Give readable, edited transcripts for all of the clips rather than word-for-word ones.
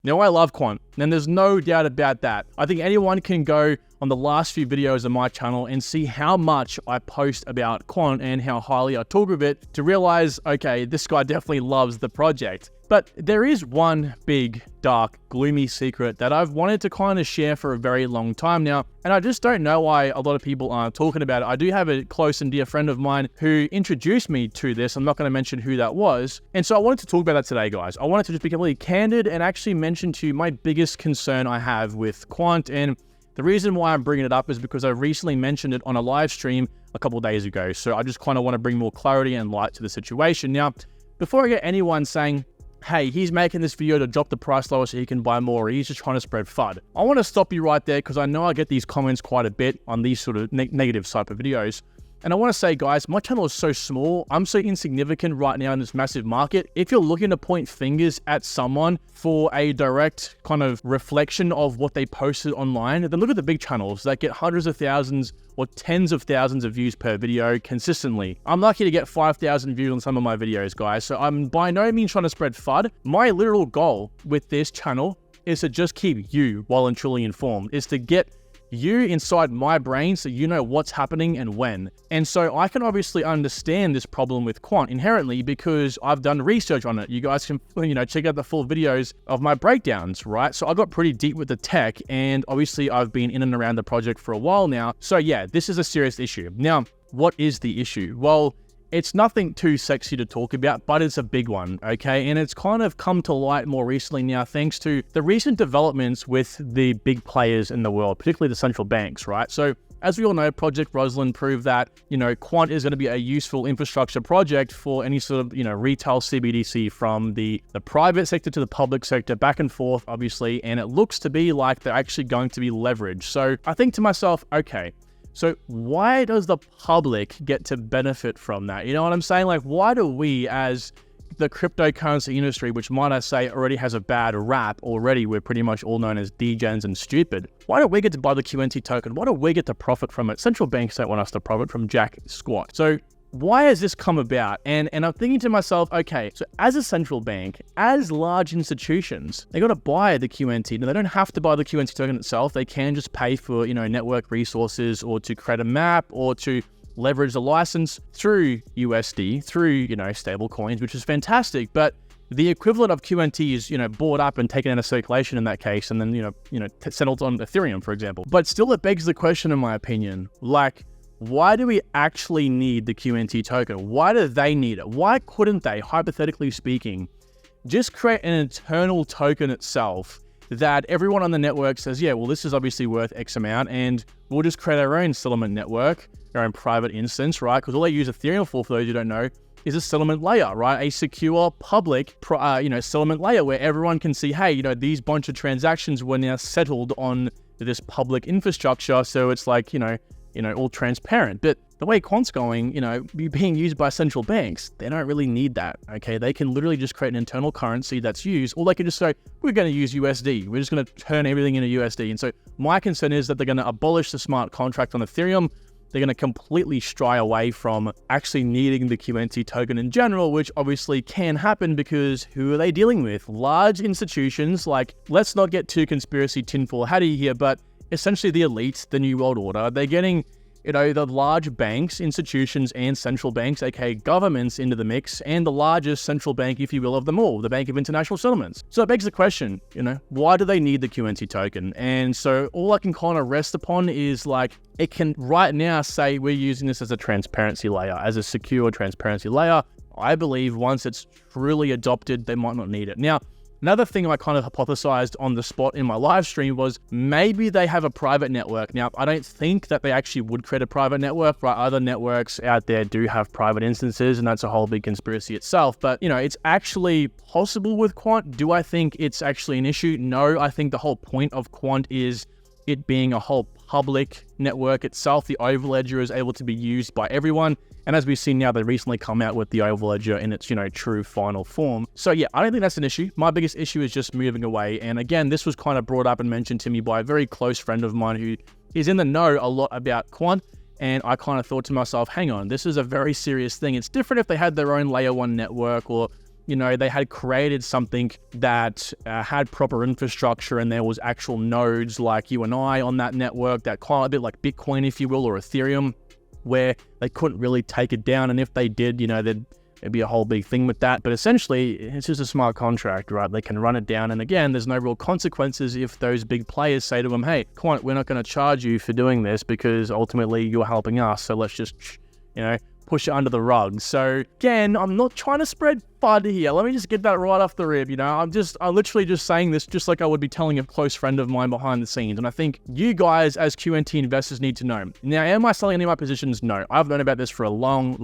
Now, I love Quant, and there's no doubt about that. I think anyone can go on the last few videos of my channel and see how much I post about Quant and how highly I talk of it to realize, okay, this guy definitely loves the project. But there is one big, dark, gloomy secret that I've wanted to kind of share for a very long time now, and I just don't know why a lot of people aren't talking about it. I do have a close and dear friend of mine who introduced me to this. I'm not going to mention who that was. And so I wanted to talk about that today, guys. I wanted to just be completely candid and actually mention to you my biggest concern I have with Quant. And the reason why I'm bringing it up is because I recently mentioned it on a live stream a couple of days ago. So I just kind of want to bring more clarity and light to the situation. Now, before I get anyone saying, hey, he's making this video to drop the price lower so he can buy more, or he's just trying to spread FUD, I want to stop you right there because I know I get these comments quite a bit on these sort of negative type of videos. And I want to say, guys, my channel is so small. I'm so insignificant right now in this massive market. If you're looking to point fingers at someone for a direct kind of reflection of what they posted online, then look at the big channels that get hundreds of thousands or tens of thousands of views per video consistently. I'm lucky to get 5,000 views on some of my videos, guys. So I'm by no means trying to spread FUD. My literal goal with this channel is to just keep you well and truly informed, is to get you inside my brain so you know what's happening and when. And so I can obviously understand this problem with Quant inherently because I've done research on it. You guys can, check out the full videos of my breakdowns, right? So I got pretty deep with the tech, and obviously I've been in and around the project for a while now. So yeah, this is a serious issue. Now, what is the issue? Well, it's nothing too sexy to talk about, but it's a big one, okay? And it's kind of come to light more recently now thanks to the recent developments with the big players in the world, particularly the central banks, right? So as we all know, Project Rosalind proved that, Quant is going to be a useful infrastructure project for any sort of, retail CBDC from the private sector to the public sector, back and forth, obviously. And it looks to be like they're actually going to be leveraged. So I think to myself, okay, so why does the public get to benefit from that? You know what I'm saying? Like, why do we as the cryptocurrency industry, which might I say already has a bad rap already, we're pretty much all known as degens and stupid. Why don't we get to buy the QNT token? Why don't we get to profit from it? Central banks don't want us to profit from jack squat. So why has this come about? And I'm thinking to myself, okay, so as a central bank, as large institutions, they got to buy the QNT. Now, they don't have to buy the QNT token itself. They can just pay for, network resources or to create a map or to leverage the license through USD, through, stable coins, which is fantastic. But the equivalent of QNT is, bought up and taken out of circulation in that case, and then, settled on Ethereum, for example. But still, it begs the question, in my opinion, like, why do we actually need the QNT token? Why do they need it? Why couldn't they, hypothetically speaking, just create an internal token itself that everyone on the network says, yeah, well, this is obviously worth X amount, and we'll just create our own settlement network, our own private instance, right? Because all they use Ethereum for those who don't know, is a settlement layer, right? A secure public, settlement layer where everyone can see, hey, these bunch of transactions were now settled on this public infrastructure. So it's like, all transparent. But the way Quant's going, being used by central banks, they don't really need that, okay? They can literally just create an internal currency that's used, or they can just say, we're going to use USD. We're just going to turn everything into USD. And so my concern is that they're going to abolish the smart contract on Ethereum. They're going to completely stray away from actually needing the QNT token in general, which obviously can happen because who are they dealing with? Large institutions, like, let's not get too conspiracy tinfoil hatty here, but essentially the elite, the New World Order, they're getting, the large banks, institutions, and central banks, aka governments, into the mix, and the largest central bank, if you will, of them all, the Bank of International Settlements. So it begs the question, why do they need the QNT token? And so all I can kind of rest upon is like, it can right now say we're using this as a transparency layer, as a secure transparency layer. I believe once it's truly adopted, they might not need it. Now, another thing I kind of hypothesized on the spot in my live stream was maybe they have a private network. Now, I don't think that they actually would create a private network, right? Other networks out there do have private instances, and that's a whole big conspiracy itself. But, it's actually possible with Quant. Do I think it's actually an issue? No, I think the whole point of Quant is it being a whole public network itself. The Overledger is able to be used by everyone. And as we've seen now, they recently come out with the Overledger in its, true final form. So yeah, I don't think that's an issue. My biggest issue is just moving away. And again, this was kind of brought up and mentioned to me by a very close friend of mine who is in the know a lot about Quant. And I kind of thought to myself, hang on, this is a very serious thing. It's different if they had their own layer one network or, you know, they had created something that had proper infrastructure and there was actual nodes like you and I on that network, that kind of a bit like Bitcoin, if you will, or Ethereum, where they couldn't really take it down. And if they did, you know, there'd be a whole big thing with that. But essentially, it's just a smart contract, right? They can run it down. And again, there's no real consequences if those big players say to them, hey, Quant, we're not going to charge you for doing this because ultimately you're helping us. So let's just, you know, push it under the rug. So again, I'm not trying to spread FUD here. Let me just get that right off the rib. You know, I'm literally just saying this just like I would be telling a close friend of mine behind the scenes. And I think you guys as QNT investors need to know. Now, am I selling any of my positions? No. I've known about this for a long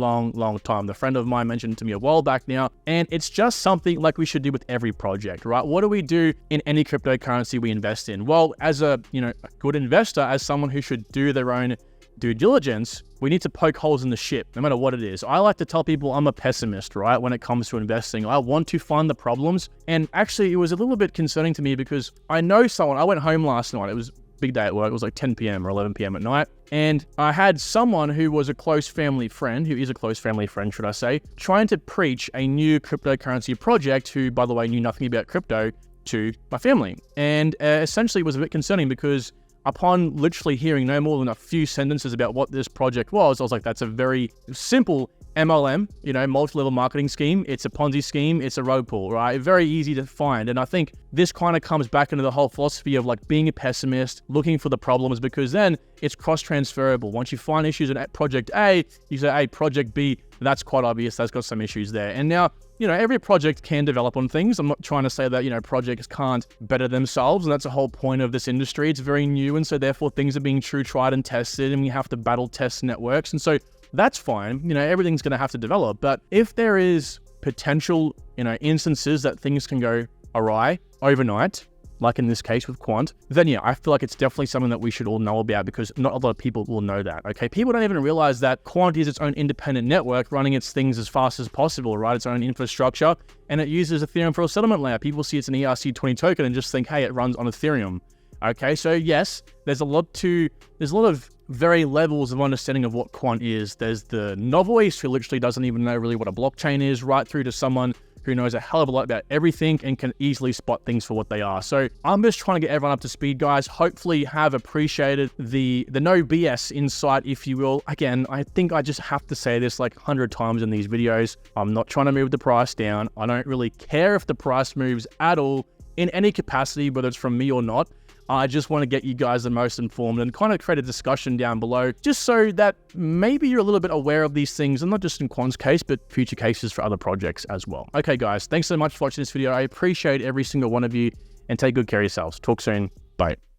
time. The friend of mine mentioned it to me a while back now. And it's just something like we should do with every project, right? What do we do in any cryptocurrency we invest in? Well, as a, you know, a good investor, as someone who should do their own due diligence, we need to poke holes in the ship, no matter what it is. I like to tell people I'm a pessimist, right, when it comes to investing. I want to find the problems. And actually, it was a little bit concerning to me because I know someone, I went home last night. It was a big day at work. It was like 10 p.m. or 11 p.m. at night. And I had someone who was a close family friend, who is a close family friend, should I say, trying to preach a new cryptocurrency project who, by the way, knew nothing about crypto to my family. And essentially, it was a bit concerning because upon literally hearing no more than a few sentences about what this project was, I was like, that's a very simple MLM, you know, multi-level marketing scheme. It's a Ponzi scheme. It's a rug pull, right? Very easy to find. And I think this kind of comes back into the whole philosophy of like being a pessimist, looking for the problems, because then it's cross-transferable. Once you find issues at project A, you say, hey, project B, that's quite obvious. That's got some issues there. And now, you know, every project can develop on things. I'm not trying to say that, you know, projects can't better themselves. And that's the whole point of this industry. It's very new. And so therefore things are being true, tried and tested. And we have to battle test networks. And so that's fine. You know, everything's going to have to develop. But if there is potential, you know, instances that things can go awry overnight, like in this case with Quant, then yeah, I feel like it's definitely something that we should all know about because not a lot of people will know that, okay? People don't even realize that Quant is its own independent network running its things as fast as possible, right? Its own infrastructure, and it uses Ethereum for a settlement layer. People see it's an ERC20 token and just think, hey, it runs on Ethereum, okay? So yes, there's a lot of very levels of understanding of what Quant is. There's the novelist who literally doesn't even know really what a blockchain is, right through to someone who knows a hell of a lot about everything and can easily spot things for what they are. So I'm just trying to get everyone up to speed, guys. Hopefully you have appreciated the no BS insight, if you will. Again, I think I just have to say this like 100 times in these videos. I'm not trying to move the price down. I don't really care if the price moves at all in any capacity, whether it's from me or not. I just want to get you guys the most informed and kind of create a discussion down below just so that maybe you're a little bit aware of these things, and not just in Quant's case, but future cases for other projects as well. Okay, guys, thanks so much for watching this video. I appreciate every single one of you, and take good care of yourselves. Talk soon. Bye.